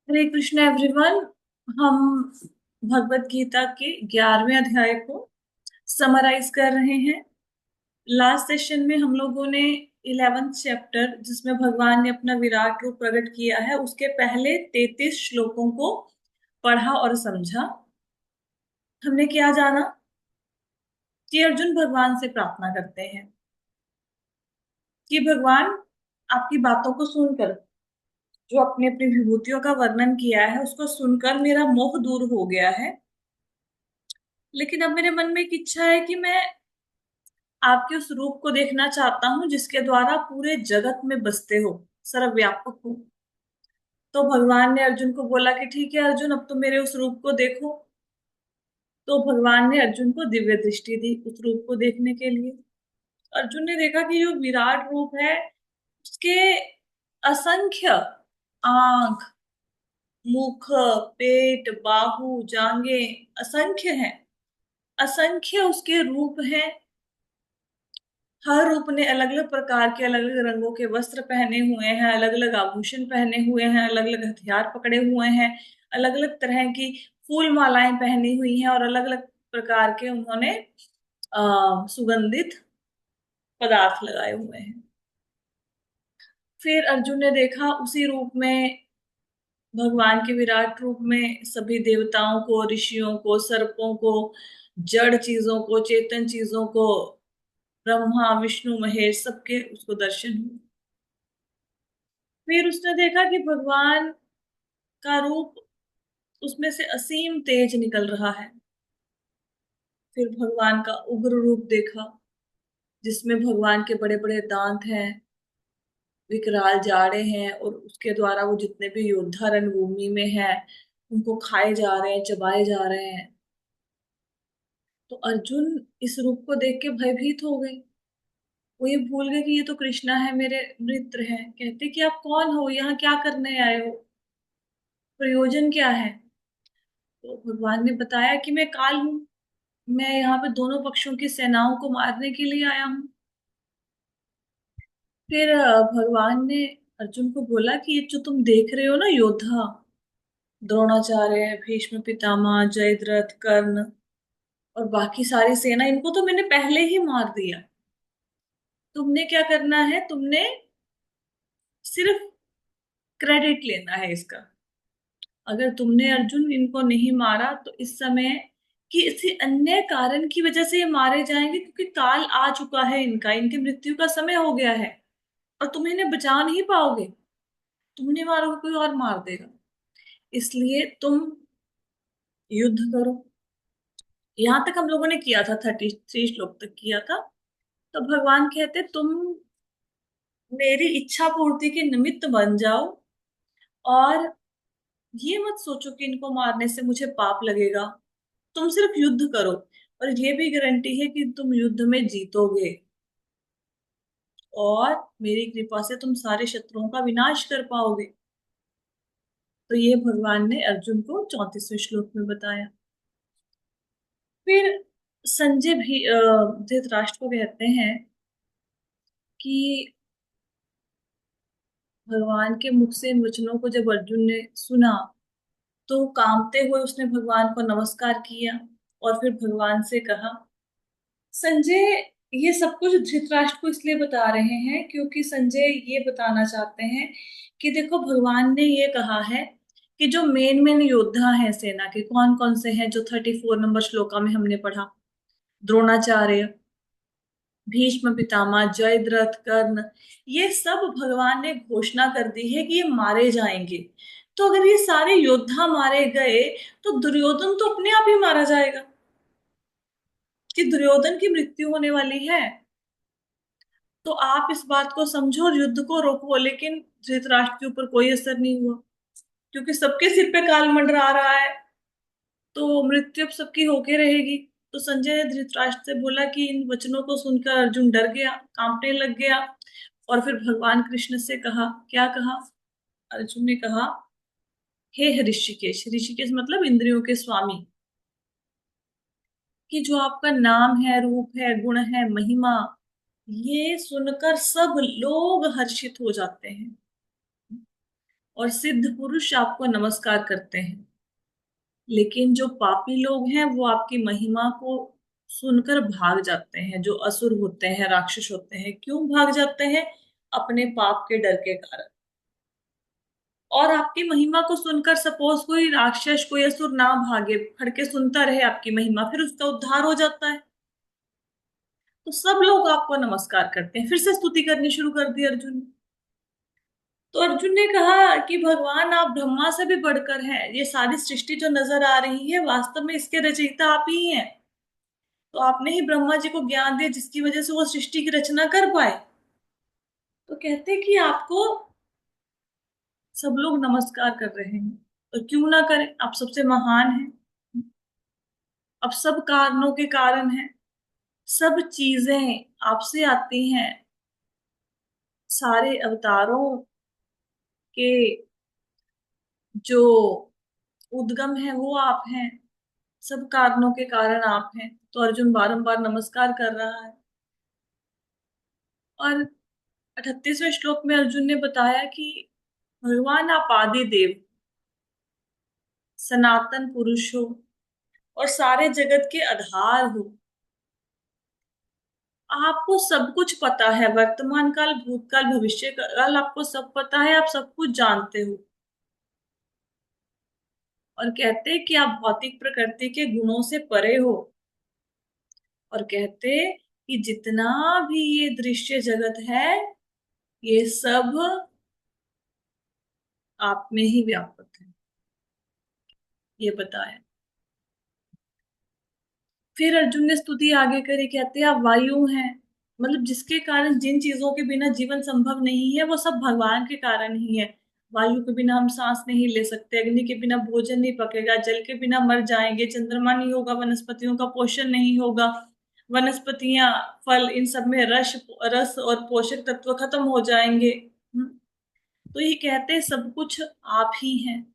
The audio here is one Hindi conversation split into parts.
हरे कृष्ण एवरीवन। हम भगवत गीता के 11वें अध्याय को समराइज कर रहे हैं। लास्ट सेशन में हम लोगों ने 11th चैप्टर, जिसमें भगवान ने अपना विराट रूप प्रकट किया है, उसके पहले 33 श्लोकों को पढ़ा और समझा। हमने क्या जाना कि अर्जुन भगवान से प्रार्थना करते हैं कि भगवान, आपकी बातों को सुनकर, जो अपनी अपनी विभूतियों का वर्णन किया है उसको सुनकर मेरा मोह दूर हो गया है। लेकिन अब मेरे मन में एक इच्छा है कि मैं आपके उस रूप को देखना चाहता हूं जिसके द्वारा पूरे जगत में बसते हो, सर्वव्यापक हो। तो भगवान ने अर्जुन को बोला कि ठीक है अर्जुन, अब तुम मेरे उस रूप को देखो। तो भगवान ने अर्जुन को दिव्य दृष्टि दी उस रूप को देखने के लिए। अर्जुन ने देखा कि जो विराट रूप है उसके असंख्य आंख, मुख, पेट, बाहु, जांघें असंख्य हैं। असंख्य उसके रूप हैं। हर रूप ने अलग अलग प्रकार के, अलग अलग रंगों के वस्त्र पहने हुए हैं, अलग अलग आभूषण पहने हुए हैं, अलग अलग हथियार पकड़े हुए हैं, अलग अलग तरह की फूल मालाएं पहनी हुई हैं, और अलग अलग प्रकार के उन्होंने सुगंधित पदार्थ लगाए हुए हैं। फिर अर्जुन ने देखा उसी रूप में, भगवान के विराट रूप में, सभी देवताओं को, ऋषियों को, सर्पों को, जड़ चीजों को, चेतन चीजों को, ब्रह्मा विष्णु महेश सबके उसको दर्शन हुए। फिर उसने देखा कि भगवान का रूप, उसमें से असीम तेज निकल रहा है। फिर भगवान का उग्र रूप देखा, जिसमें भगवान के बड़े बड़े दांत हैं, विकराल जाड़े हैं, और उसके द्वारा वो जितने भी योद्धा रणभूमि में हैं उनको खाए जा रहे हैं, चबाए जा रहे हैं। तो अर्जुन इस रूप को देख के भयभीत हो गए। वो ये भूल गए कि ये तो कृष्णा है, मेरे मित्र हैं। कहते कि आप कौन हो, यहाँ क्या करने आए हो, प्रयोजन क्या है। तो भगवान ने बताया कि मैं काल हूँ, मैं यहाँ पे दोनों पक्षों की सेनाओं को मारने के लिए आया हूँ। फिर भगवान ने अर्जुन को बोला कि ये जो तुम देख रहे हो ना योद्धा, द्रोणाचार्य, भीष्म पितामह, जयद्रथ, कर्ण और बाकी सारी सेना, इनको तो मैंने पहले ही मार दिया। तुमने क्या करना है, तुमने सिर्फ क्रेडिट लेना है इसका। अगर तुमने अर्जुन इनको नहीं मारा तो इस समय किसी अन्य कारण की वजह से ये मारे जाएंगे, क्योंकि काल आ चुका है इनका, इनकी मृत्यु का समय हो गया है। और तुम इन्हें बचा नहीं पाओगे, तुम नहीं मारोगे, कोई और मार देगा। इसलिए तुम युद्ध करो। यहां तक हम लोगों ने किया था, 33 श्लोक तक किया था। तो भगवान कहते तुम मेरी इच्छा पूर्ति के निमित्त बन जाओ, और ये मत सोचो कि इनको मारने से मुझे पाप लगेगा। तुम सिर्फ युद्ध करो, और ये भी गारंटी है कि तुम युद्ध में जीतोगे, और मेरी कृपा से तुम सारे शत्रुओं का विनाश कर पाओगे। तो ये भगवान ने अर्जुन को 34वें श्लोक में बताया। फिर संजय भी धृतराष्ट्र को कहते हैं कि भगवान के मुख से इन वचनों को जब अर्जुन ने सुना, तो कांपते हुए उसने भगवान को नमस्कार किया, और फिर भगवान से कहा। संजय ये सब कुछ धृतराष्ट्र को इसलिए बता रहे हैं क्योंकि संजय ये बताना चाहते हैं कि देखो, भगवान ने ये कहा है कि जो मेन मेन योद्धा हैं सेना के, कौन कौन से हैं, जो 34 नंबर श्लोका में हमने पढ़ा। द्रोणाचार्य, भीष्म पितामह, जयद्रथ, कर्ण, ये सब भगवान ने घोषणा कर दी है कि ये मारे जाएंगे। तो अगर ये सारे योद्धा मारे गए तो दुर्योधन तो अपने आप ही मारा जाएगा, कि दुर्योधन की मृत्यु होने वाली है। तो आप इस बात को समझो और युद्ध को रोको। लेकिन धृतराष्ट्र के ऊपर कोई असर नहीं हुआ, क्योंकि सबके सिर पे काल मंडरा रहा है, तो मृत्यु अब सबकी होके रहेगी। तो संजय ने धृतराष्ट्र से बोला कि इन वचनों को सुनकर अर्जुन डर गया, कांपने लग गया, और फिर भगवान कृष्ण से कहा। क्या कहा? अर्जुन ने कहा, हे ऋषिकेश, ऋषिकेश मतलब इंद्रियों के स्वामी, कि जो आपका नाम है, रूप है, गुण है, महिमा, ये सुनकर सब लोग हर्षित हो जाते हैं। और सिद्ध पुरुष आपको नमस्कार करते हैं। लेकिन जो पापी लोग हैं वो आपकी महिमा को सुनकर भाग जाते हैं। जो असुर होते हैं, राक्षस होते हैं, क्यों भाग जाते हैं? अपने पाप के डर के कारण। और आपकी महिमा को सुनकर सपोज कोई राक्षस, कोई असुर ना भागे, खड़ के सुनता रहे आपकी महिमा, फिर उसका उद्धार हो जाता है। तो सब लोग आपको नमस्कार करते हैं। फिर से स्तुति करनी शुरू कर दी अर्जुन ने। तो अर्जुन ने कहा कि भगवान, आप ब्रह्मा से भी बढ़कर हैं। ये सारी सृष्टि जो नजर आ रही है, वास्तव में इसके रचयिता आप ही हैं। तो आपने ही ब्रह्मा जी को ज्ञान दिया जिसकी वजह से वो सृष्टि की रचना कर पाए। तो कहते कि आपको सब लोग नमस्कार कर रहे हैं, तो क्यों ना करें? आप सबसे महान हैं। अब सब कारणों के कारण हैं। सब चीजें आपसे आती हैं। सारे अवतारों के जो उद्गम है वो आप हैं। सब कारणों के कारण आप हैं। तो अर्जुन बारंबार नमस्कार कर रहा है। और 38वें श्लोक में अर्जुन ने बताया कि भगवान, आप आदि देव, सनातन पुरुष हो और सारे जगत के आधार हो। आपको सब कुछ पता है, वर्तमान काल, भूतकाल, भविष्य काल, आपको सब पता है, आप सब कुछ जानते हो। और कहते हैं कि आप भौतिक प्रकृति के गुणों से परे हो। और कहते कि जितना भी ये दृश्य जगत है, ये सब आप में ही व्यापक है, ये बताया। फिर अर्जुन ने स्तुति आगे करी। कहते हैं आप वायु हैं, मतलब जिसके कारण जिन चीजों के बिना जीवन संभव नहीं है वो सब भगवान के कारण ही है। वायु के बिना हम सांस नहीं ले सकते, अग्नि के बिना भोजन नहीं पकेगा, जल के बिना मर जाएंगे, चंद्रमा नहीं होगा, वनस्पतियों का पोषण नहीं होगा, वनस्पतियां, फल, इन सब में रस रस और पोषक तत्व खत्म हो जाएंगे। तो ये कहते हैं सब कुछ आप ही हैं।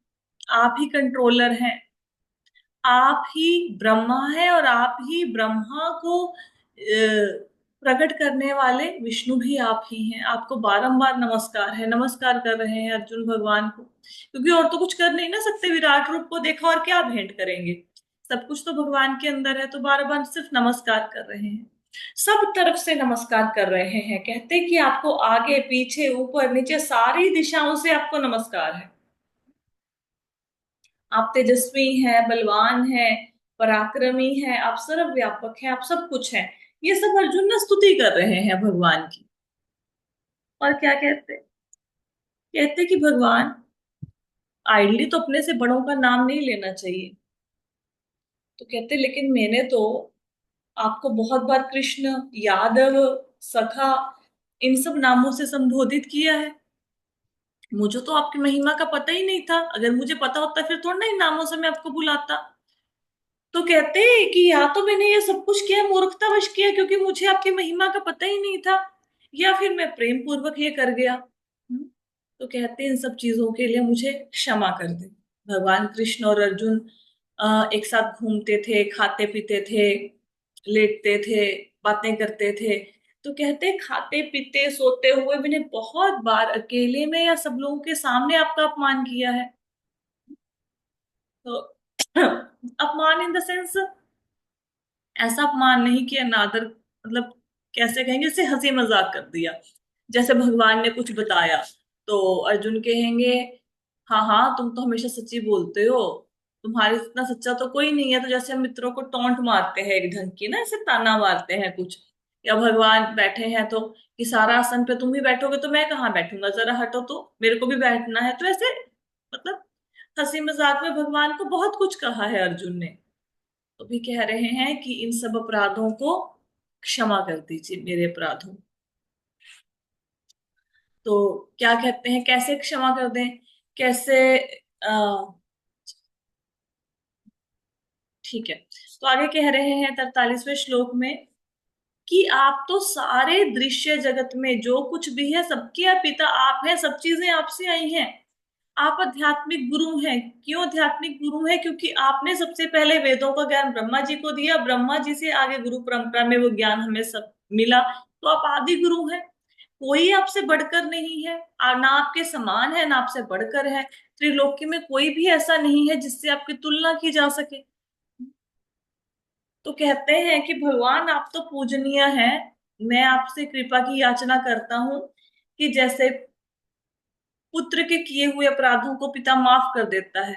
आप ही कंट्रोलर हैं। आप ही ब्रह्मा है और आप ही ब्रह्मा को प्रकट करने वाले विष्णु भी आप ही हैं। आपको बारंबार नमस्कार है, नमस्कार कर रहे हैं अर्जुन भगवान को, क्योंकि और तो कुछ कर नहीं ना सकते। विराट रूप को देखा और क्या भेंट करेंगे? सब कुछ तो भगवान के अंदर है, तो बार बार सिर्फ नमस्कार कर रहे हैं। सब तरफ से नमस्कार कर रहे हैं। कहते कि आपको आगे पीछे ऊपर नीचे सारी दिशाओं से आपको नमस्कार है। आप तेजस्वी हैं, बलवान हैं, पराक्रमी हैं, आप सर्वव्यापक हैं, आप सब कुछ हैं। ये सब अर्जुन ना स्तुति कर रहे हैं भगवान की। और क्या कहते? कहते कि भगवान, आइडली तो अपने से बड़ों का नाम नहीं लेना चाहिए। तो कहते लेकिन मैंने तो आपको बहुत बार कृष्ण, यादव, सखा, इन सब नामों से संबोधित किया है। मुझे तो आपकी महिमा का पता ही नहीं था। अगर मुझे पता होता फिर थोड़ा ना इन नामों से मैं आपको बुलाता। तो कहते हैं कि या तो मैंने ये सब कुछ किया मूर्खतावश किया क्योंकि मुझे आपकी महिमा का पता ही नहीं था, या फिर मैं प्रेम पूर्वक ये कर गया। तो कहते हैं इन सब चीजों के लिए मुझे क्षमा कर दे। भगवान कृष्ण और अर्जुन एक साथ घूमते थे, खाते पीते थे, लेटते थे, बातें करते थे। तो कहते हैं खाते पीते सोते हुए मैंने बहुत बार अकेले में या सब लोगों के सामने आपका अपमान किया है। तो अपमान इन द सेंस, ऐसा अपमान नहीं किया, नादर, मतलब कैसे कहेंगे, इसे हंसी मजाक कर दिया। जैसे भगवान ने कुछ बताया तो अर्जुन कहेंगे, हाँ हाँ तुम तो हमेशा सच्ची बोलते हो, तुम्हारे इतना सच्चा तो कोई नहीं है। तो जैसे हम मित्रों को टोंट मारते हैं एक ढंग की ना, ऐसे ताना मारते हैं कुछ। या भगवान बैठे हैं तो कि सारा आसन पे तुम ही बैठोगे तो मैं कहाँ बैठूंगा, जरा हटो तो मेरे को भी बैठना है। तो ऐसे मतलब हंसी मजाक में भगवान को बहुत कुछ कहा है अर्जुन ने। तो भी कह रहे हैं कि इन सब अपराधों को क्षमा कर दीजिए, मेरे अपराधों। तो क्या कहते हैं, कैसे क्षमा कर दें? कैसे? ठीक है। तो आगे कह रहे हैं 43वें श्लोक में कि आप तो सारे दृश्य जगत में जो कुछ भी है सबके आप पिता आप हैं, सब चीजें आपसे आई हैं। आप आध्यात्मिक गुरु हैं। क्यों आध्यात्मिक गुरु हैं? क्योंकि आपने सबसे पहले वेदों का ज्ञान ब्रह्मा जी को दिया, ब्रह्मा जी से आगे गुरु परंपरा में वो ज्ञान हमें सब मिला। तो आप आदि गुरु हैं। कोई आपसे बढ़कर नहीं है, ना आपके समान है ना आपसे बढ़कर है। त्रिलोकी में कोई भी ऐसा नहीं है जिससे आपकी तुलना की जा सके। तो कहते हैं कि भगवान आप तो पूजनीय हैं, मैं आपसे कृपा की याचना करता हूँ कि जैसे पुत्र के किए हुए अपराधों को पिता माफ कर देता है।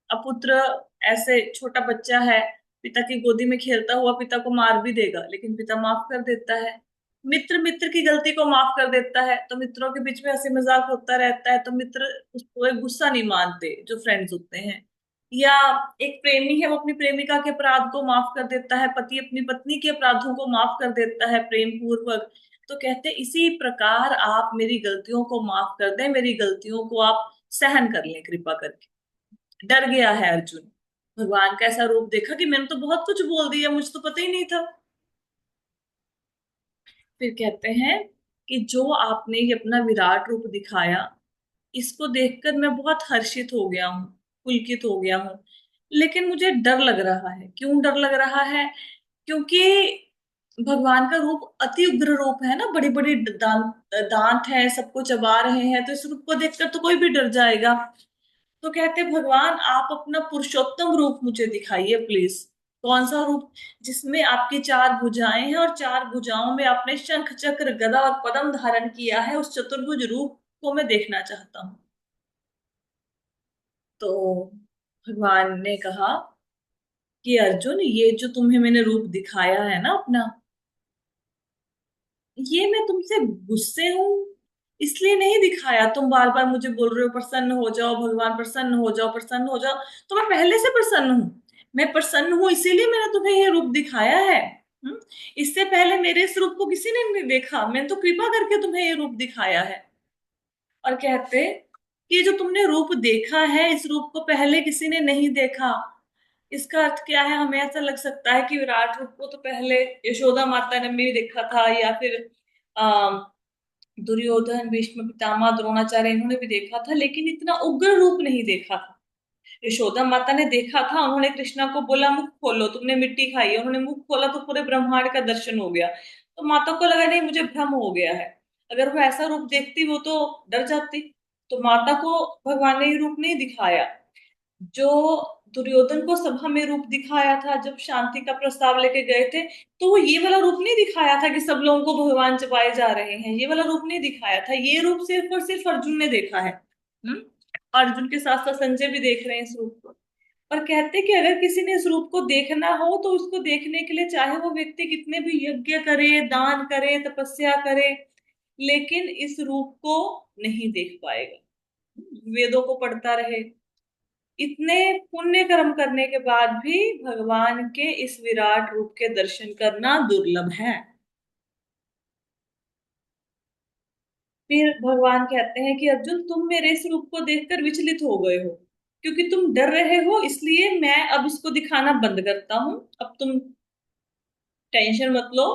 अब पुत्र ऐसे छोटा बच्चा है, पिता की गोदी में खेलता हुआ पिता को मार भी देगा, लेकिन पिता माफ कर देता है। मित्र मित्र की गलती को माफ कर देता है, तो मित्रों के बीच में हंसी मजाक होता रहता है, तो मित्र उसको एक गुस्सा नहीं मानते जो फ्रेंड्स होते हैं। या एक प्रेमी है, वो अपनी प्रेमिका के अपराध को माफ कर देता है, पति अपनी पत्नी के अपराधों को माफ कर देता है प्रेम पूर्वक। तो कहते हैं, इसी प्रकार आप मेरी गलतियों को माफ कर दें, मेरी गलतियों को आप सहन कर लें कृपा करके। डर गया है अर्जुन, भगवान का ऐसा रूप देखा कि मैंने तो बहुत कुछ बोल दिया, मुझे तो पता ही नहीं था। फिर कहते हैं कि जो आपने ये अपना विराट रूप दिखाया, इसको देखकर मैं बहुत हर्षित हो गया हूँ, पुलकित हो गया हूँ। लेकिन मुझे डर लग रहा है। क्यों डर लग रहा है? क्योंकि भगवान का रूप अति उग्र रूप है ना, बड़ी बड़ी दांत दांत है, सबको चबा रहे हैं, तो इस रूप को देखकर तो कोई भी डर जाएगा। तो कहते भगवान आप अपना पुरुषोत्तम रूप मुझे दिखाइए प्लीज। कौन सा रूप? जिसमें आपकी चार भुजाएं हैं और चार भुजाओं में आपने शंख चक्र गदा और पद्म धारण किया है, उस चतुर्भुज रूप को मैं देखना चाहता हूँ। तो भगवान ने कहा कि अर्जुन, ये जो तुम्हें मैंने रूप दिखाया है ना अपना, ये मैं तुमसे गुस्से हूं इसलिए नहीं दिखाया। तुम बार बार मुझे बोल रहे हो प्रसन्न हो जाओ भगवान, प्रसन्न हो जाओ, प्रसन्न हो जाओ। तो मैं पहले से प्रसन्न हूं। मैं प्रसन्न हूं इसीलिए मैंने तुम्हें ये रूप दिखाया है। हम्म? इससे पहले मेरे इस रूप को किसी ने नहीं देखा, मैंने तो कृपा करके तुम्हें ये रूप दिखाया है। और कहते कि जो तुमने रूप देखा है, इस रूप को पहले किसी ने नहीं देखा। इसका अर्थ क्या है? हमें ऐसा लग सकता है कि विराट रूप को तो पहले यशोदा माता ने भी देखा था, या फिर दुर्योधन, भीष्म पितामह, द्रोणाचार्य, इन्होंने भी देखा था, लेकिन इतना उग्र रूप नहीं देखा था। यशोदा माता ने देखा था, उन्होंने कृष्णा को बोला मुख खोलो, तुमने मिट्टी खाई है, उन्होंने मुख खोला तो पूरे ब्रह्मांड का दर्शन हो गया। तो माता को लगा नहीं मुझे भ्रम हो गया है। अगर वो ऐसा रूप देखती वो तो डर जाती। तो माता को भगवान ने ये रूप नहीं दिखाया। जो दुर्योधन को सभा में रूप दिखाया था जब शांति का प्रस्ताव लेके गए थे, तो वो ये वाला रूप नहीं दिखाया था कि सब लोगों को भगवान चबाए जा रहे हैं, ये वाला रूप नहीं दिखाया था। ये रूप सिर्फ और सिर्फ अर्जुन ने देखा है। हम्म। अर्जुन के साथ साथ संजय भी देख रहे हैं इस रूप को। और कहते कि अगर किसी ने इस रूप को देखना हो तो उसको देखने के लिए चाहे वो व्यक्ति कितने भी यज्ञ करे, दान करे, तपस्या करे, लेकिन इस रूप को नहीं देख पाएगा। वेदों को पढ़ता रहे, इतने पुण्य कर्म करने के बाद भी भगवान के इस विराट रूप के दर्शन करना दुर्लभ है। फिर भगवान कहते हैं कि अर्जुन, तुम मेरे इस रूप को देखकर विचलित हो गए हो, क्योंकि तुम डर रहे हो, इसलिए मैं अब इसको दिखाना बंद करता हूं। अब तुम टेंशन मत लो।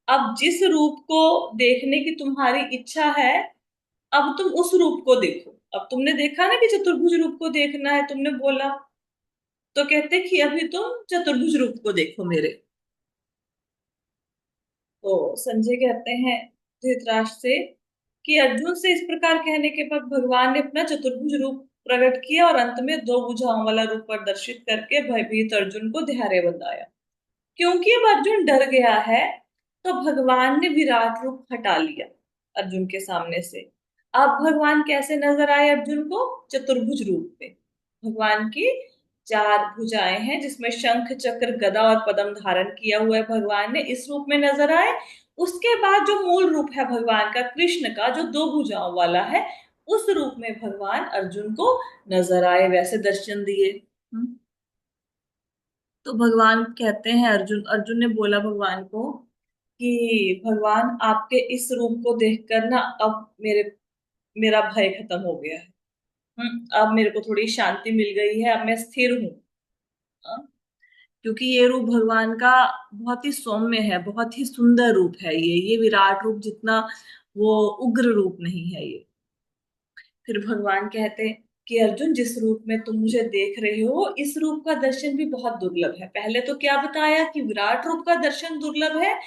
अब जिस रूप को देखने की तुम्हारी इच्छा है, अब तुम उस रूप को देखो। अब तुमने देखा ना कि चतुर्भुज रूप को देखना है, तुमने बोला, तो कहते कि अभी तुम चतुर्भुज रूप को देखो मेरे। तो संजय कहते हैं धृतराष्ट्र से कि अर्जुन से इस प्रकार कहने के बाद भगवान ने अपना चतुर्भुज रूप प्रकट किया और अंत में दो भुजाओं वाला रूप प्रदर्शित करके भयभीत अर्जुन को धैर्य बंधाया। क्योंकि अब अर्जुन डर गया है, तो भगवान ने विराट रूप हटा लिया अर्जुन के सामने से। अब भगवान कैसे नजर आए अर्जुन को? चतुर्भुज रूप में। भगवान की चार भुजाएं हैं जिसमें शंख चक्र गदा और पद्म धारण किया हुआ है, भगवान ने इस रूप में नजर आए। उसके बाद जो मूल रूप है भगवान का, कृष्ण का, जो दो भुजाओं वाला है, उस रूप में भगवान अर्जुन को नजर आए, वैसे दर्शन दिए। तो भगवान कहते हैं, अर्जुन अर्जुन ने बोला भगवान को कि भगवान आपके इस रूप को देखकर ना अब मेरा भय खत्म हो गया है। अब मेरे को थोड़ी शांति मिल गई है, अब मैं स्थिर हूँ। हाँ, क्योंकि ये रूप भगवान का बहुत ही सौम्य है, बहुत ही सुंदर रूप है। ये विराट रूप जितना वो उग्र रूप नहीं है ये। फिर भगवान कहते कि अर्जुन, जिस रूप में तुम मुझे देख रहे हो, इस रूप का दर्शन भी बहुत दुर्लभ है। पहले तो क्या बताया कि विराट रूप का दर्शन दुर्लभ है,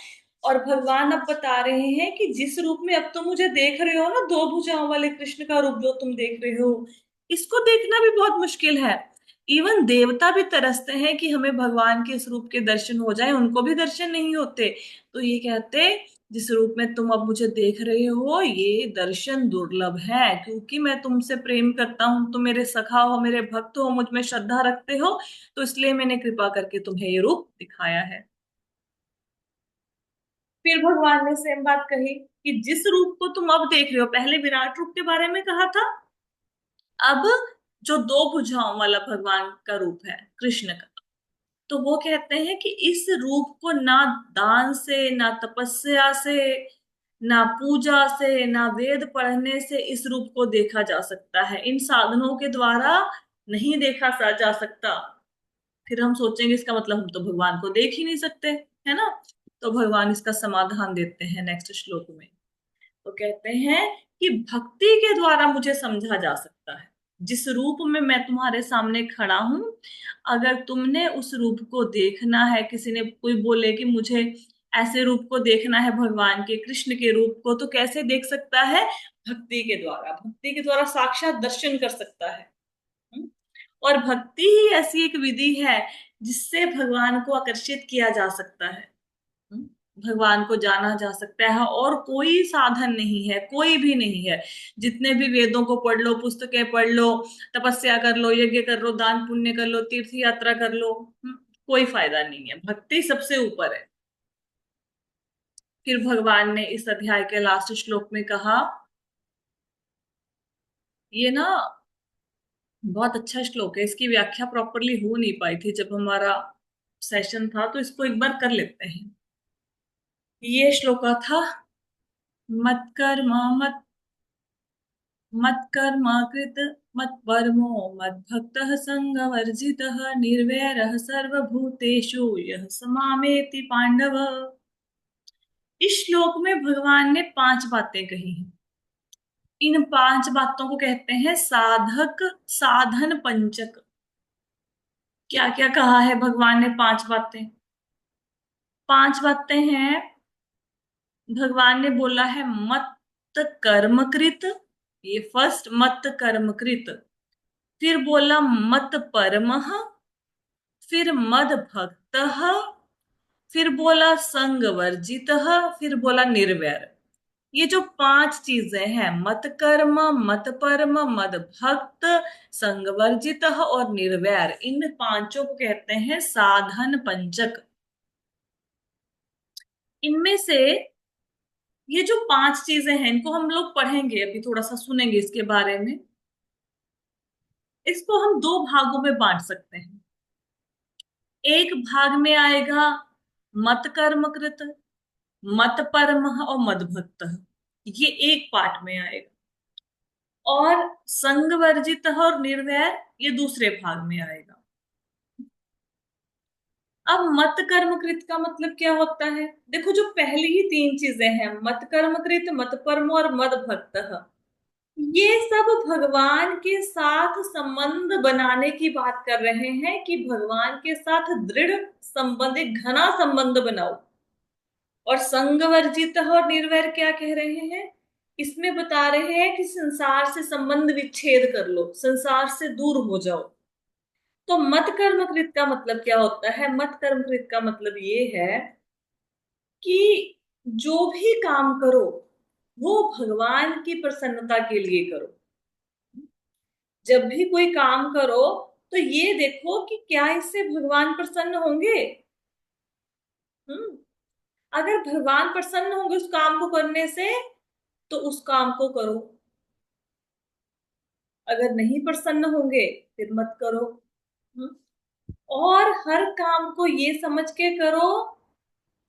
और भगवान अब बता रहे हैं कि जिस रूप में अब तुम मुझे देख रहे हो ना, दो भुजाओं वाले कृष्ण का रूप जो तुम देख रहे हो, इसको देखना भी बहुत मुश्किल है। इवन देवता भी तरसते हैं कि हमें भगवान के इस रूप के दर्शन हो जाए, उनको भी दर्शन नहीं होते। तो ये कहते, जिस रूप में तुम अब मुझे देख रहे हो ये दर्शन दुर्लभ है, क्योंकि मैं तुमसे प्रेम करता हूं, तुम मेरे सखा हो, मेरे भक्त हो, मुझ में श्रद्धा रखते हो, तो इसलिए मैंने कृपा करके तुम्हें ये रूप दिखाया है। फिर भगवान ने सेम बात कही कि जिस रूप को तुम अब देख रहे हो, पहले विराट रूप के बारे में कहा था, अब जो दो भुजाओं वाला भगवान का रूप है कृष्ण का, तो वो कहते हैं कि इस रूप को ना दान से, ना तपस्या से, ना पूजा से, ना वेद पढ़ने से इस रूप को देखा जा सकता है, इन साधनों के द्वारा नहीं देखा जा सकता। फिर हम सोचेंगे इसका मतलब हम तो भगवान को देख ही नहीं सकते, है ना। तो भगवान इसका समाधान देते हैं नेक्स्ट श्लोक में। तो कहते हैं कि भक्ति के द्वारा मुझे समझा जा सकता है, जिस रूप में मैं तुम्हारे सामने खड़ा हूं, अगर तुमने उस रूप को देखना है, किसी ने कोई बोले कि मुझे ऐसे रूप को देखना है भगवान के, कृष्ण के रूप को, तो कैसे देख सकता है? भक्ति के द्वारा, भक्ति के द्वारा साक्षात दर्शन कर सकता है। हम्म? और भक्ति ही ऐसी एक विधि है जिससे भगवान को आकर्षित किया जा सकता है। हम्म? भगवान को जाना जा सकता है, और कोई साधन नहीं है, कोई भी नहीं है। जितने भी वेदों को पढ़ लो, पुस्तकें पढ़ लो, तपस्या कर लो, यज्ञ कर लो, दान पुण्य कर लो, तीर्थ यात्रा कर लो, कोई फायदा नहीं है, भक्ति सबसे ऊपर है। फिर भगवान ने इस अध्याय के लास्ट श्लोक में कहा, ये ना बहुत अच्छा श्लोक है, इसकी व्याख्या प्रॉपरली हो नहीं पाई थी जब हमारा सेशन था, तो इसको एक बार कर लेते हैं। ये श्लोक था, मत कर्म मत मत कर्म कृत मत परमो मत भक्त संगवर्जित निर्वैरः सर्वभूतेषु यः समामेति पांडव। इस श्लोक में भगवान ने पांच बातें कही हैं। इन पांच बातों को कहते हैं साधक साधन पंचक। क्या क्या कहा है भगवान ने? पांच बातें, पांच बातें हैं। भगवान ने बोला है मत कर्मकृत, ये फर्स्ट, मत कर्मकृत। फिर बोला मत परमः, फिर मद भक्तः, फिर बोला संग वर्जितः, फिर बोला निर्वैर। ये जो पांच चीजें हैं, मत कर्म, मत परम, मद भक्त, संग वर्जित और निर्वैर, इन पांचों को कहते हैं साधन पंचक। इनमें से ये जो पांच चीजें हैं, इनको हम लोग पढ़ेंगे, अभी थोड़ा सा सुनेंगे इसके बारे में। इसको हम दो भागों में बांट सकते हैं। एक भाग में आएगा मत कर्मकृत, मत परम और मद भक्त, ये एक पार्ट में आएगा। और संग वर्जित और निर्वैर ये दूसरे भाग में आएगा। अब मत कर्मकृत का मतलब क्या होता है? देखो, जो पहली ही तीन चीजें हैं, मत कर्मकृत, मत परम और मद भक्त, ये सब भगवान के साथ संबंध बनाने की बात कर रहे हैं कि भगवान के साथ दृढ़ संबंध, एक घना संबंध बनाओ। और संग वर्जित और निर्वैर क्या कह रहे हैं? इसमें बता रहे हैं कि संसार से संबंध विच्छेद कर लो, संसार से दूर हो जाओ। तो मत कर्मकृत का मतलब क्या होता है? मत कर्मकृत का मतलब ये है कि जो भी काम करो वो भगवान की प्रसन्नता के लिए करो। जब भी कोई काम करो तो ये देखो कि क्या इससे भगवान प्रसन्न होंगे। हम्म अगर भगवान प्रसन्न होंगे उस काम को करने से, तो उस काम को करो। अगर नहीं प्रसन्न होंगे फिर मत करो। हम्म और हर काम को ये समझ के करो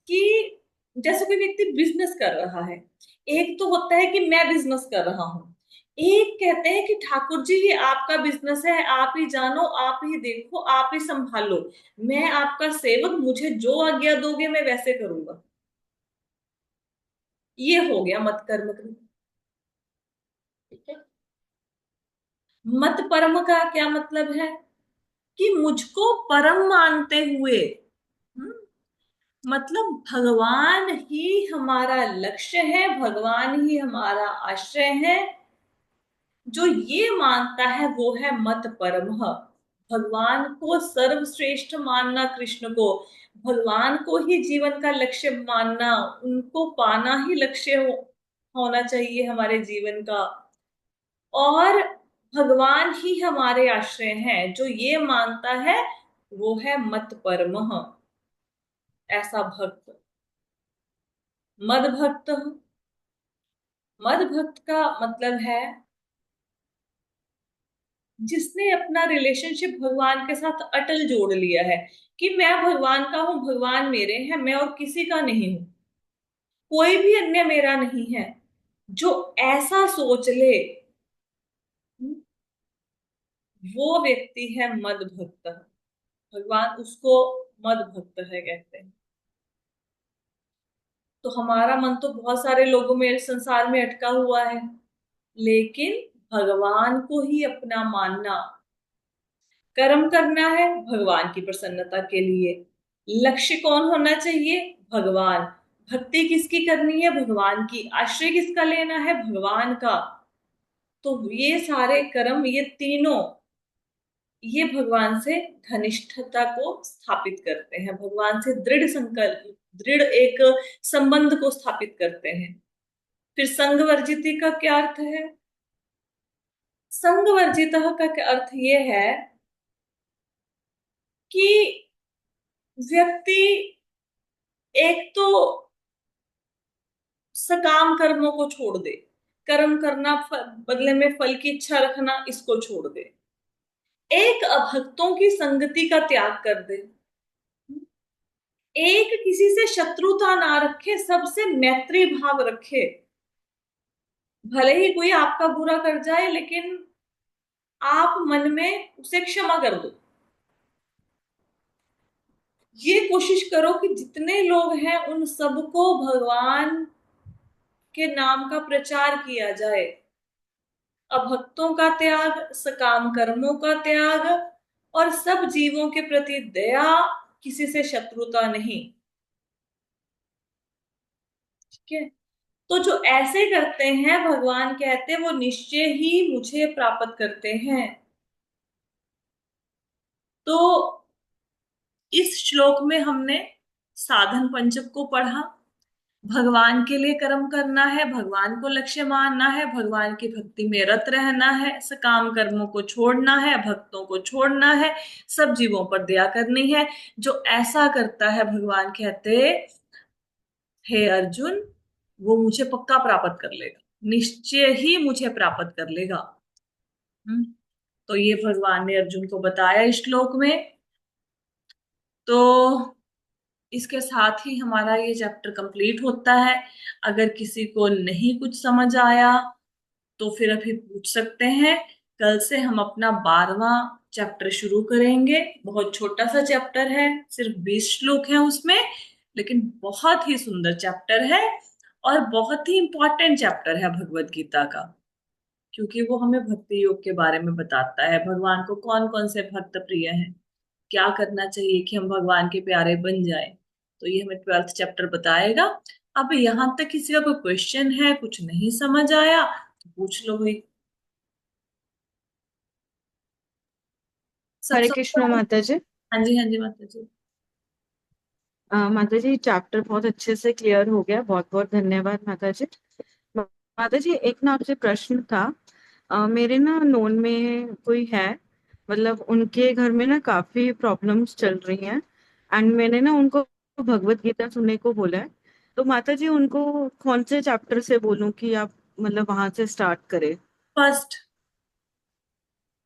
कि जैसे कोई व्यक्ति बिजनेस कर रहा है, एक तो होता है कि मैं बिजनेस कर रहा हूं, एक कहते हैं कि ठाकुर जी ये आपका बिजनेस है, आप ही जानो, आप ही देखो, आप ही संभालो, मैं आपका सेवक, मुझे जो आज्ञा दोगे मैं वैसे करूंगा। ये हो गया मत कर्म क्रिया। ठीक है। मत परम का क्या मतलब है? कि मुझको परम मानते हुए, हम्म, मतलब भगवान ही हमारा लक्ष्य है, भगवान ही हमारा आश्रय है। जो ये मानता है वो है मत परमः। भगवान को सर्वश्रेष्ठ मानना, कृष्ण को, भगवान को ही जीवन का लक्ष्य मानना, उनको पाना ही लक्ष्य होना चाहिए हमारे जीवन का। और भगवान ही हमारे आश्रय हैं, जो ये मानता है वो है मत परमः, ऐसा भक्त। मद भक्त, मद भक्त का मतलब है जिसने अपना रिलेशनशिप भगवान के साथ अटल जोड़ लिया है, कि मैं भगवान का हूं, भगवान मेरे हैं, मैं और किसी का नहीं हूं, कोई भी अन्य मेरा नहीं है। जो ऐसा सोच ले, वो व्यक्ति है मद भक्त। भगवान उसको मद भक्त है कहते हैं। तो हमारा मन तो बहुत सारे लोगों में इस संसार में अटका हुआ है, लेकिन भगवान को ही अपना मानना, कर्म करना है भगवान की प्रसन्नता के लिए। लक्ष्य कौन होना चाहिए? भगवान। भक्ति किसकी करनी है? भगवान की। आश्रय किसका लेना है? भगवान का। तो ये सारे कर्म, ये तीनों, ये भगवान से घनिष्ठता को स्थापित करते हैं, भगवान से दृढ़ संकल्प, दृढ़ एक संबंध को स्थापित करते हैं। फिर संग वर्जिती का क्या अर्थ है? संग वर्जित का क्या अर्थ ये है कि व्यक्ति एक तो सकाम कर्मों को छोड़ दे, कर्म करना, बदले में फल की इच्छा रखना, इसको छोड़ दे। एक अभक्तों की संगति का त्याग कर दे। एक किसी से शत्रुता ना रखे, सबसे मैत्री भाव रखे। भले ही कोई आपका बुरा कर जाए, लेकिन आप मन में उसे क्षमा कर दो। ये कोशिश करो कि जितने लोग हैं उन सबको भगवान के नाम का प्रचार किया जाए। अभक्तों का त्याग, सकाम कर्मों का त्याग, और सब जीवों के प्रति दया, किसी से शत्रुता नहीं। ठीक है। तो जो ऐसे करते हैं, भगवान कहते हैं वो निश्चय ही मुझे प्राप्त करते हैं। तो इस श्लोक में हमने साधन पंचक को पढ़ा। भगवान के लिए कर्म करना है, भगवान को लक्ष्य मानना है, भगवान की भक्ति में रत रहना है, सकाम कर्मों को छोड़ना है, भक्तों को छोड़ना है, सब जीवों पर दया करनी है। जो ऐसा करता है, भगवान कहते, हे अर्जुन, वो मुझे पक्का प्राप्त कर लेगा, निश्चय ही मुझे प्राप्त कर लेगा। हम्म। तो ये भगवान ने अर्जुन को बताया इस श्लोक में। तो इसके साथ ही हमारा ये चैप्टर कंप्लीट होता है। अगर किसी को नहीं कुछ समझ आया तो फिर अभी पूछ सकते हैं। कल से हम अपना 12वां चैप्टर शुरू करेंगे। बहुत छोटा सा चैप्टर है, सिर्फ 20 श्लोक हैं उसमें, लेकिन बहुत ही सुंदर चैप्टर है और बहुत ही इंपॉर्टेंट चैप्टर है भगवत गीता का, क्योंकि वो हमें भक्ति योग के बारे में बताता है, भगवान को कौन कौन से भक्त प्रिय हैं, क्या करना चाहिए कि हम भगवान के प्यारे बन जाए। तो ये हमें 12th चैप्टर बताएगा। अब यहां तक किसी का कोई क्वेश्चन है, कुछ नहीं समझ आया तो पूछ लो भाई। सब हरे समझ कृष्ण आया? माता जी। हाँ जी, हाँ जी माता जी। माता जी, चैप्टर बहुत अच्छे से क्लियर हो गया, बहुत बहुत धन्यवाद माता जी। माता जी, एक ना आपसे प्रश्न था। मेरे ना नोन में कोई है, मतलब उनके घर में ना काफी प्रॉब्लम्स चल रही हैं। एंड मैंने ना उनको भगवत गीता सुनने को बोला है। तो माता जी, उनको कौन से चैप्टर से बोलूं कि आप मतलब वहां से स्टार्ट करें? First,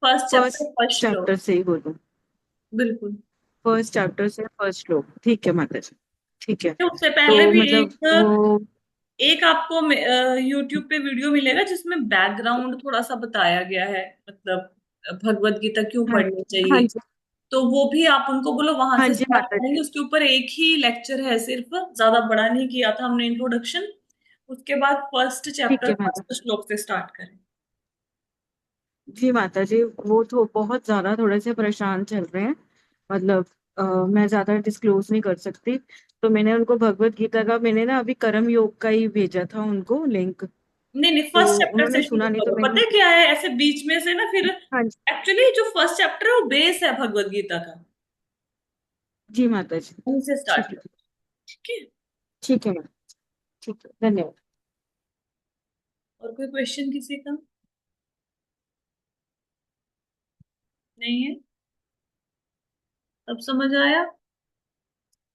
first first chapter first श्लोक। चैप्टर से ही बोलूं? बिल्कुल। फर्स्ट चैप्टर से फर्स्ट श्लोक, ठीक है माता जी। ठीक है। तो उससे पहले तो भी मतलब वो, एक आपको यूट्यूब पे वीडियो मिलेगा जिसमें बैकग्राउंड थोड़ा सा बताया गया है, मतलब भगवत गीता क्यों हाँ, पढ़नी हाँ चाहिए। जी, तो वो भी आप उनको बोलो, वहां हाँ से जी स्टार्ट माता जी। करेंगे। उसके ऊपर एक ही लेक्चर है सिर्फ, ज्यादा बड़ा नहीं किया था हमने इंट्रोडक्शन। उसके बाद फर्स्ट ठीक चैप्टर है माता फर्स्ट श्लोक से स्टार्ट करें। जी। माता जी, वो तो बहुत ज्यादा थोड़े से परेशान चल रहे हैं, मतलब मैं ज्यादा डिस्क्लोज नहीं कर सकती। तो मैंने उनको भगवत गीता का, मैंने ना अभी कर्म योग का ही भेजा था उनको लिंक। नहीं नहीं, तो फर्स्ट चैप्टर से उन्होंने शुरू सुना नहीं तो करो। पता मैंने। है क्या है, ऐसे बीच में से ना फिर हाँ जी। एक्चुअली जो फर्स्ट चैप्टर है वो बेस है भगवत गीता का, जी माता जी। वहीं से स्टार्ट ठीक है। करो। ठीक है। ठीक है मैम। ठीक है, धन्यवाद। और कोई क्वेश्चन किसी का? नहीं है? अब समझ आया?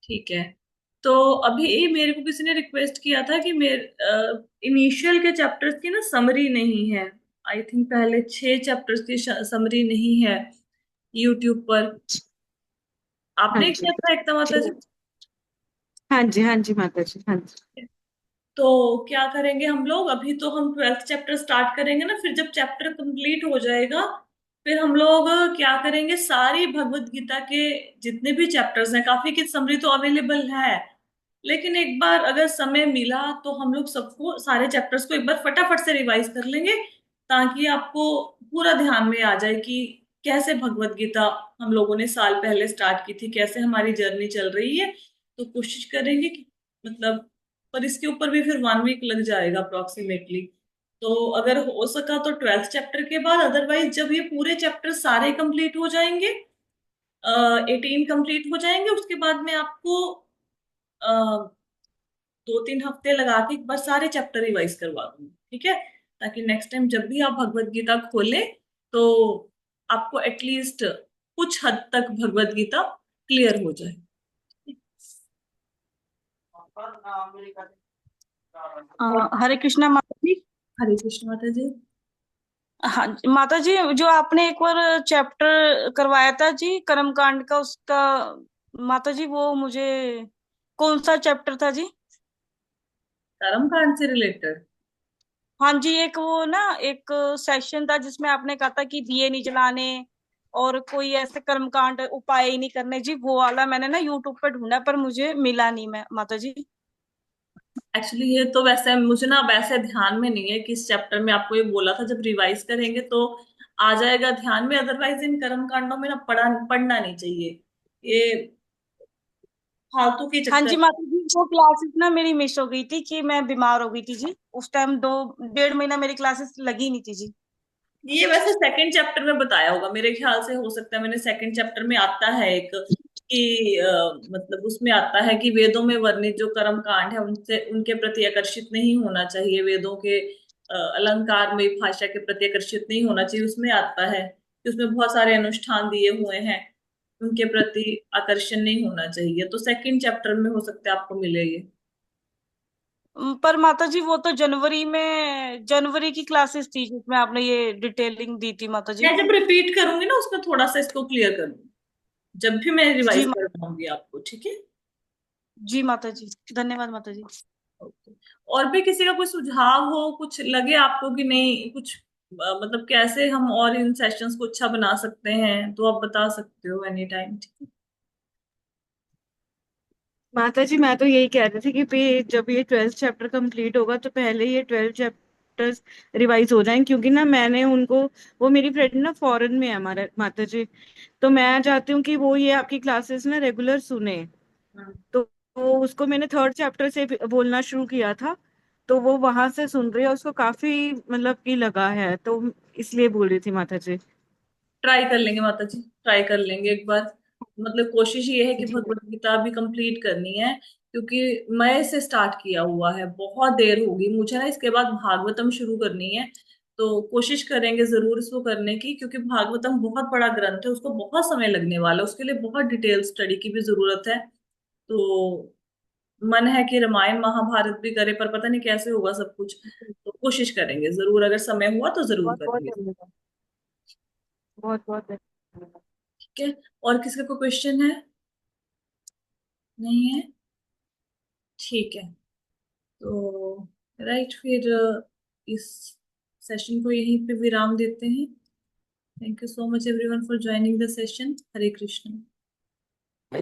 ठीक है। तो अभी मेरे को किसी ने रिक्वेस्ट किया था कि मेरे इनिशियल के चैप्टर्स की ना समरी नहीं है। आई थिंक पहले 6 चैप्टर्स की समरी नहीं है यूट्यूब पर। हाँ आपने जी। किया था एकदम माता ठीक। जी? हाँ जी, हाँ जी माता जी, हाँ जी। तो क्या करेंगे हम लोग, अभी तो हम 12th चैप्टर स्टार्ट करेंगे ना, फिर जब चैप्टर कंप्लीट हो जाएगा फिर हम लोग क्या करेंगे, सारी भगवत गीता के जितने भी चैप्टर्स हैं, काफी की समरी तो अवेलेबल है, लेकिन एक बार अगर समय मिला तो हम लोग सबको सारे चैप्टर्स को एक बार फटाफट से रिवाइज कर लेंगे, ताकि आपको पूरा ध्यान में आ जाए कि कैसे भगवत गीता हम लोगों ने साल पहले स्टार्ट की थी, कैसे हमारी जर्नी चल रही है। तो कोशिश करेंगे कि मतलब, पर इसके ऊपर भी फिर 1 वीक लग जाएगा अप्रोक्सीमेटली। तो अगर हो सका तो 12th चैप्टर के बाद, अदरवाइज जब ये पूरे चैप्टर सारे कंप्लीट हो जाएंगे, 18 कंप्लीट हो जाएंगे, उसके बाद में आपको 2-3 हफ्ते लगा के एक बार सारे चैप्टर रिवाइज करवा दूंगी, ठीक है? ताकि नेक्स्ट टाइम जब भी आप भगवत गीता खोलें तो आपको एटलीस्ट कुछ हद तक भगवत गीता क्लियर हो जाए। हरे कृष्णा माता जी। हरे कृष्ण माता जी। हाँ माता जी, जो आपने एक बार चैप्टर करवाया था जी कर्म कांड का, उसका माता जी वो मुझे कौन सा चैप्टर था जी? कर्म कांड से रिलेटेड? हाँ जी, एक वो ना, एक सेशन था जिसमें आपने कहा था कि दिए नहीं जलाने और कोई ऐसे कर्म कांड उपाय ही नहीं करने जी, वो वाला मैंने ना यूट्यूब पे ढूंढा पर मुझे मिला नहीं मैं माता जी। एक्चुअली ये तो वैसे मुझे ना वैसे ध्यान में नहीं है कि इस चैप्टर में आपको ये बोला था, जब रिवाइज करेंगे तो आ जाएगा ध्यान में, अदरवाइज इन कर्म कांडों में ना पढ़ना नहीं चाहिए, ये फालतू के हाँ चक्कर। जी माता जी, वो क्लासेस ना मेरी मिस हो गई थी कि मैं बीमार हो गई थी जी, उस टाइम 2-1.5 महीना मेरी क्लासेस लगी नहीं थी जी। ये वैसे सेकंड चैप्टर में बताया होगा मेरे ख्याल से, हो सकता है मैंने सेकंड चैप्टर में आता है एक कि मतलब उसमें आता है कि वेदों में वर्णित जो कर्म कांड है उनसे उनके प्रति आकर्षित नहीं होना चाहिए, वेदों के अलंकार में भाषा के प्रति आकर्षित नहीं होना चाहिए, उसमें आता है कि उसमें बहुत सारे अनुष्ठान दिए हुए हैं, उनके प्रति आकर्षण नहीं होना चाहिए। तो सेकंड चैप्टर में हो सकता है आपको मिले ये। पर माता जी वो तो जनवरी की क्लासेस थी जिसमें आपने ये डिटेलिंग दी थी माता जी। मैं जब रिपीट करूंगी ना उसमें थोड़ा सा इसको क्लियर करूंगी, जब भी मैं जी रिवाइज करवाऊंगी आपको, ठीक है? जी माता जी, धन्यवाद माता जी। ओके। और भी किसी का कोई सुझाव हो, कुछ लगे आपको कि नहीं कुछ मतलब कैसे हम और इन सेशंस को अच्छा बना सकते हैं, तो आप बता सकते हो एनी टाइम, ठीक है? माता जी मैं तो यही कह रही थी कि जब ये 12th चैप्टर कंप्लीट होगा तो पहले ये 12 चैप्टर्स रिवाइज हो जाएं, क्योंकि ना मैंने उनको, वो मेरी फ्रेंड ना फॉरेन में है हमारा माता जी, तो मैं चाहती हूँ कि वो ये आपकी क्लासेस ना रेगुलर सुने। हाँ। तो उसको मैंने 3rd चैप्टर से बोलना शुरू किया था, तो वो वहां से सुन रही है, उसको काफी मतलब की लगा है, तो इसलिए बोल रही थी माता जी। ट्राई कर लेंगे माता जी, ट्राई कर लेंगे एक बार। मतलब कोशिश ये है कि जी। भगवत गीता अभी कंप्लीट करनी है, क्योंकि मैं से स्टार्ट किया हुआ है, बहुत देर होगी मुझे ना, इसके बाद भागवतम शुरू करनी है। तो कोशिश करेंगे जरूर इसको करने की, क्योंकि भागवतम बहुत बड़ा ग्रंथ है, उसको बहुत समय लगने वाला है, उसके लिए बहुत डिटेल स्टडी की भी जरूरत है। तो मन है कि रामायण महाभारत भी करे, पर पता नहीं कैसे होगा सब कुछ। तो कोशिश करेंगे जरूर, अगर समय हुआ तो जरूर बहुत बहुत करेंगे। धन्यवाद। बहुत बहुत धन्यवाद। ठीक है। और किसी का कोई क्वेश्चन है? नहीं है? ठीक है। तो राइट, फिर इस सेशन को यहीं पे विराम देते हैं। Thank you so much everyone for joining the session. Hare Krishna.